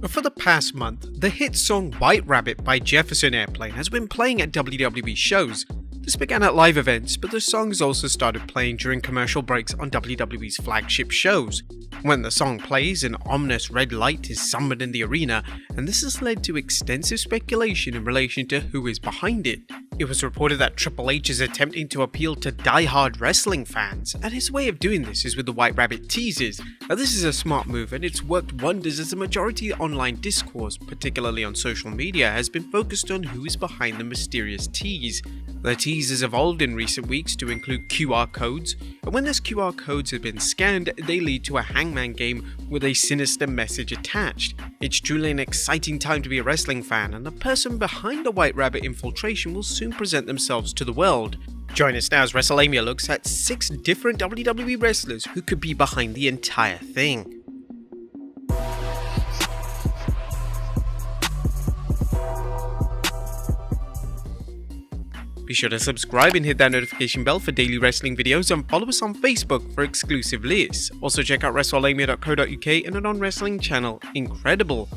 For the past month, the hit song White Rabbit by Jefferson Airplane has been playing at WWE shows. This began at live events, but the song has also started playing during commercial breaks on WWE's flagship shows. When the song plays, an ominous red light is summoned in the arena, and this has led to extensive speculation in relation to who is behind it. It was reported that Triple H is attempting to appeal to die-hard wrestling fans, and his way of doing this is with the White Rabbit teases. Now, this is a smart move, and it's worked wonders as the majority of online discourse, particularly on social media, has been focused on who is behind the mysterious tease. The tease has evolved in recent weeks to include QR codes, and when those QR codes have been scanned, they lead to a hangman game with a sinister message attached. It's truly an exciting time to be a wrestling fan, and the person behind the White Rabbit infiltration will soon present themselves to the world. Join us now as Wrestlelamia looks at 6 different WWE wrestlers who could be behind the entire thing. Be sure to subscribe and hit that notification bell for daily wrestling videos, and follow us on Facebook for exclusive lists. Also check out Wrestlelamia.co.uk and a non-wrestling channel, Incredible.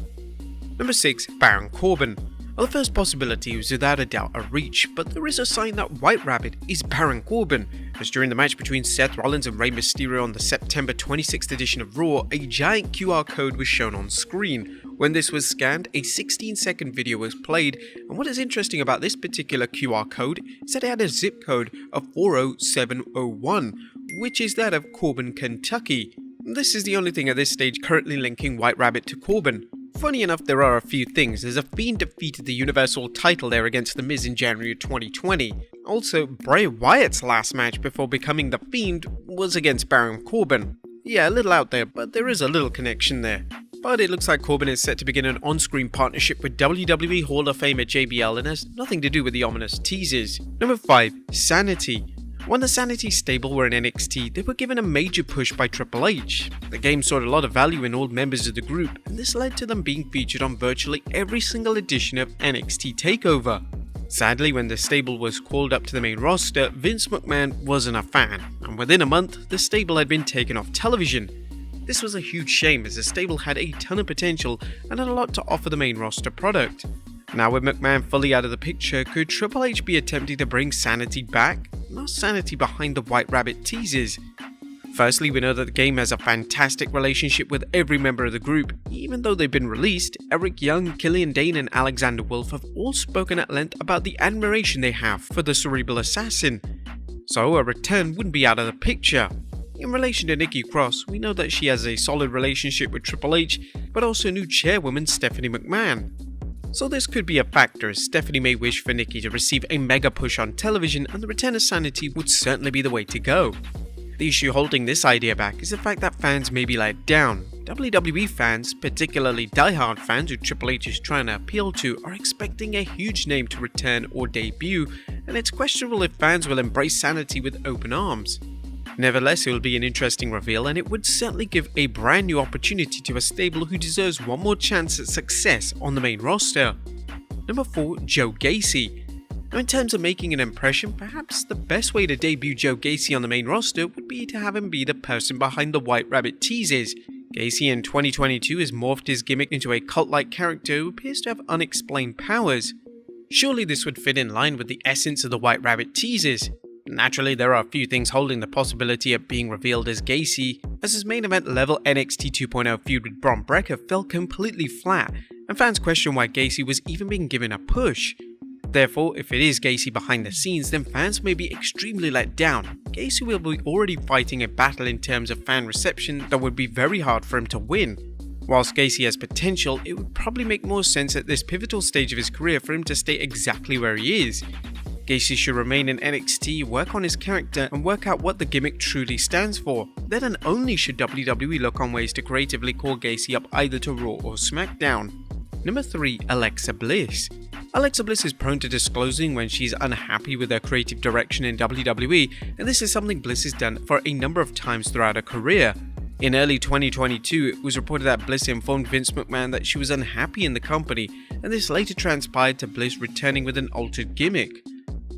Number 6. Baron Corbin. Well, the first possibility was without a doubt a reach, but there is a sign that White Rabbit is Baron Corbin, as during the match between Seth Rollins and Rey Mysterio on the September 26th edition of Raw, a giant QR code was shown on screen. When this was scanned, a 16-second video was played, and what is interesting about this particular QR code is that it had a zip code of 40701, which is that of Corbin, Kentucky. This is the only thing at this stage currently linking White Rabbit to Corbin. Funny enough, there are a few things, as The Fiend defeated the Universal title there against The Miz in January 2020. Also, Bray Wyatt's last match before becoming The Fiend was against Baron Corbin. Yeah, a little out there, but there is a little connection there. But it looks like Corbin is set to begin an on-screen partnership with WWE Hall of Famer JBL and has nothing to do with the ominous teases. Number 5. Sanity. When the Sanity stable were in NXT, they were given a major push by Triple H. The game saw a lot of value in all members of the group, and this led to them being featured on virtually every single edition of NXT TakeOver. Sadly, when the stable was called up to the main roster, Vince McMahon wasn't a fan, and within a month, the stable had been taken off television. This was a huge shame, as the stable had a ton of potential and had a lot to offer the main roster product. Now with McMahon fully out of the picture, could Triple H be attempting to bring Sanity back? Not Sanity behind the White Rabbit teases. Firstly, we know that the game has a fantastic relationship with every member of the group. Even though they've been released, Eric Young, Killian Dane and Alexander Wolf have all spoken at length about the admiration they have for the Cerebral Assassin. So a return wouldn't be out of the picture. In relation to Nikki Cross, we know that she has a solid relationship with Triple H, but also new chairwoman Stephanie McMahon. So this could be a factor, as Stephanie may wish for Nikki to receive a mega push on television, and the return of Sanity would certainly be the way to go. The issue holding this idea back is the fact that fans may be let down. WWE fans, particularly die-hard fans who Triple H is trying to appeal to, are expecting a huge name to return or debut, and it's questionable if fans will embrace Sanity with open arms. Nevertheless, it will be an interesting reveal, and it would certainly give a brand new opportunity to a stable who deserves one more chance at success on the main roster. Number 4. Joe Gacy. Now, in terms of making an impression, perhaps the best way to debut Joe Gacy on the main roster would be to have him be the person behind the White Rabbit teases. Gacy in 2022 has morphed his gimmick into a cult-like character who appears to have unexplained powers. Surely this would fit in line with the essence of the White Rabbit teases. Naturally, there are a few things holding the possibility of being revealed as Gacy, as his main event level NXT 2.0 feud with Bron Breakker fell completely flat, and fans question why Gacy was even being given a push. Therefore, if it is Gacy behind the scenes, then fans may be extremely let down. Gacy will be already fighting a battle in terms of fan reception that would be very hard for him to win. Whilst Gacy has potential, it would probably make more sense at this pivotal stage of his career for him to stay exactly where he is. Gacy should remain in NXT, work on his character, and work out what the gimmick truly stands for. Then and only should WWE look on ways to creatively call Gacy up either to Raw or SmackDown. Number 3. Alexa Bliss. Alexa Bliss is prone to disclosing when she's unhappy with her creative direction in WWE, and this is something Bliss has done for a number of times throughout her career. In early 2022, it was reported that Bliss informed Vince McMahon that she was unhappy in the company, and this later transpired to Bliss returning with an altered gimmick.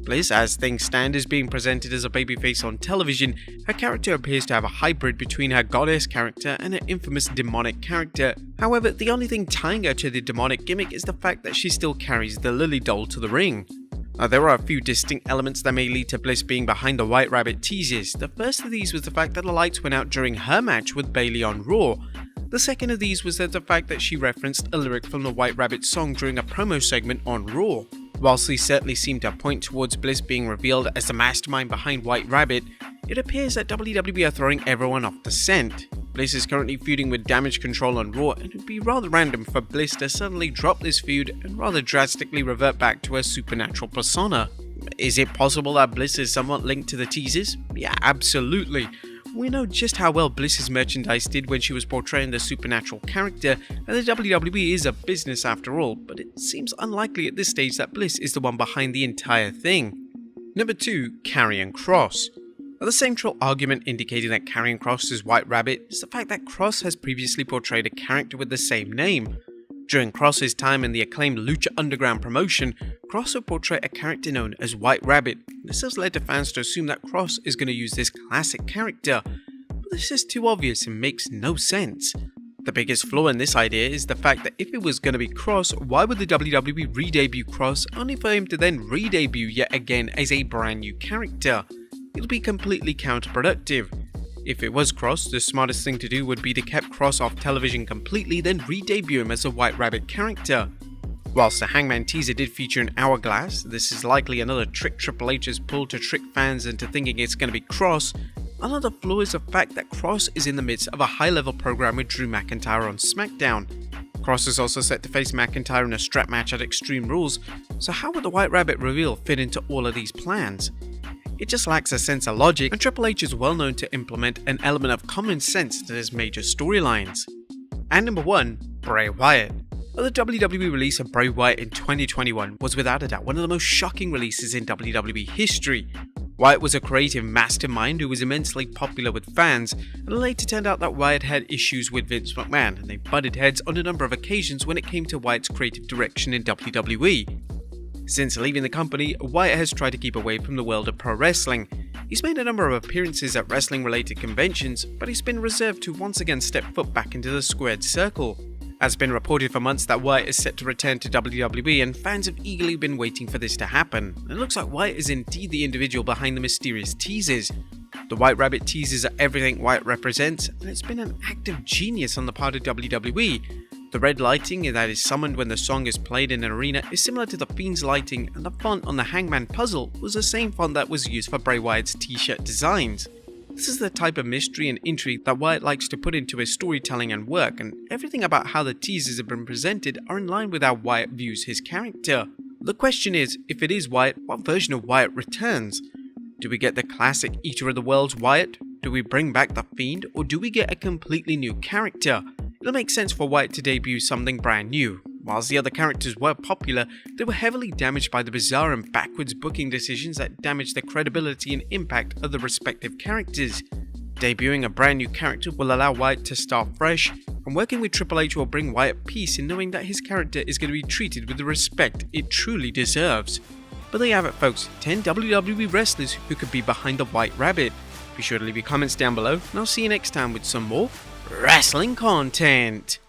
Bliss, as things stand, is being presented as a babyface on television. Her character appears to have a hybrid between her goddess character and her infamous demonic character. However, the only thing tying her to the demonic gimmick is the fact that she still carries the Lily doll to the ring. There are a few distinct elements that may lead to Bliss being behind the White Rabbit teases. The first of these was the fact that the lights went out during her match with Bayley on Raw. The second of these was the fact that she referenced a lyric from the White Rabbit song during a promo segment on Raw. Whilst these certainly seem to point towards Bliss being revealed as the mastermind behind White Rabbit, it appears that WWE are throwing everyone off the scent. Bliss is currently feuding with Damage Control on Raw, and it would be rather random for Bliss to suddenly drop this feud and rather drastically revert back to her supernatural persona. Is it possible that Bliss is somewhat linked to the teasers? Yeah, absolutely. We know just how well Bliss's merchandise did when she was portraying the supernatural character, and the WWE is a business after all, but it seems unlikely at this stage that Bliss is the one behind the entire thing. Number 2. Karrion Kross. The central argument indicating that Karrion Kross is White Rabbit is the fact that Kross has previously portrayed a character with the same name. During Kross's time in the acclaimed Lucha Underground promotion, Kross would portray a character known as White Rabbit. This has led to fans to assume that Kross is going to use this classic character, but this is too obvious and makes no sense. The biggest flaw in this idea is the fact that if it was going to be Kross, why would the WWE re-debut Kross only for him to then re-debut yet again as a brand new character? It'll be completely counterproductive. If it was Kross, the smartest thing to do would be to keep Kross off television completely, then re-debut him as a White Rabbit character. Whilst the Hangman teaser did feature an hourglass, this is likely another trick Triple H has pulled to trick fans into thinking it's going to be Kross. Another flaw is the fact that Kross is in the midst of a high-level program with Drew McIntyre on SmackDown. Kross is also set to face McIntyre in a strap match at Extreme Rules, so how would the White Rabbit reveal fit into all of these plans? It just lacks a sense of logic, and Triple H is well known to implement an element of common sense to his major storylines. And number 1, Bray Wyatt. The WWE release of Bray Wyatt in 2021 was without a doubt one of the most shocking releases in WWE history. Wyatt was a creative mastermind who was immensely popular with fans, and it later turned out that Wyatt had issues with Vince McMahon, and they butted heads on a number of occasions when it came to Wyatt's creative direction in WWE. Since leaving the company, Wyatt has tried to keep away from the world of pro wrestling. He's made a number of appearances at wrestling-related conventions, but he's been reserved to once again step foot back into the squared circle. It's been reported for months that Wyatt is set to return to WWE, and fans have eagerly been waiting for this to happen. It looks like Wyatt is indeed the individual behind the mysterious teasers. The White Rabbit teasers are everything Wyatt represents, and it's been an act of genius on the part of WWE. The red lighting that is summoned when the song is played in an arena is similar to the Fiend's lighting, and the font on the Hangman puzzle was the same font that was used for Bray Wyatt's t-shirt designs. This is the type of mystery and intrigue that Wyatt likes to put into his storytelling and work, and everything about how the teasers have been presented are in line with how Wyatt views his character. The question is, if it is Wyatt, what version of Wyatt returns? Do we get the classic Eater of the Worlds Wyatt? Do we bring back the Fiend? Or do we get a completely new character? It'll make sense for Wyatt to debut something brand new. Whilst the other characters were popular, they were heavily damaged by the bizarre and backwards booking decisions that damaged the credibility and impact of the respective characters. Debuting a brand new character will allow Wyatt to start fresh, and working with Triple H will bring Wyatt peace in knowing that his character is going to be treated with the respect it truly deserves. But there you have it, folks, 10 WWE wrestlers who could be behind the White Rabbit. Be sure to leave your comments down below, and I'll see you next time with some more wrestling content.